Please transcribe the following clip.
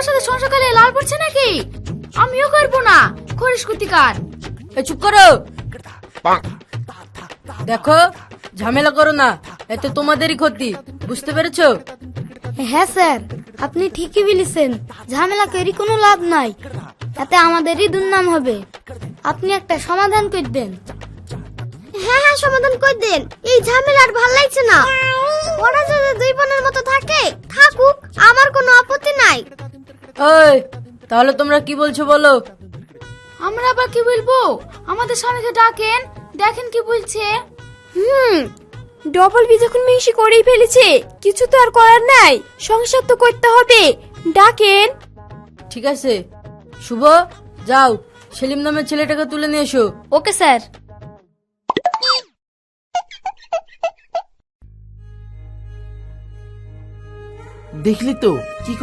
তোর সাথে সংসার করলে লাল পড়ছে নাকি? আমিও করবো না, করিস কুতিকার। চুপ করো। দেখো, ঝামেলা করো না, এতে তোমাদেরই ক্ষতি, বুঝতে পেরেছো? হ্যাঁ স্যার, আপনি ঠিকই বলেছেন, ঝামেলা করে কোনো লাভ নাই, এতে আমাদেরই দুর্নাম হবে। আপনি একটা সমাধান করে দেন। হ্যাঁ হ্যাঁ, সমাধান করে দেন। এই ঝামেলা আর ভাল লাগছে না। ওরা যদি দুই বোনের মতো থাকে, থাকুক, আমার কোনো আপত্তি নাই। ওই, তাহলে তোমরা কি বলছো বলো? আমরা আবার কি বলবো? আমাদের স্বামীকে ডাকেন, দেখেন কি বলছে। ডবল বি যখন মিশি করেই ফেলেছে, কিছু তো আর করার নাই, সংসার তো করতে হবে, ডাকেন। ঠিক আছে, শুভ, যাও সেলিম নামের ছেলেটাকে তুলে নিয়ে এসো। Okay sir. দেখলি তো কি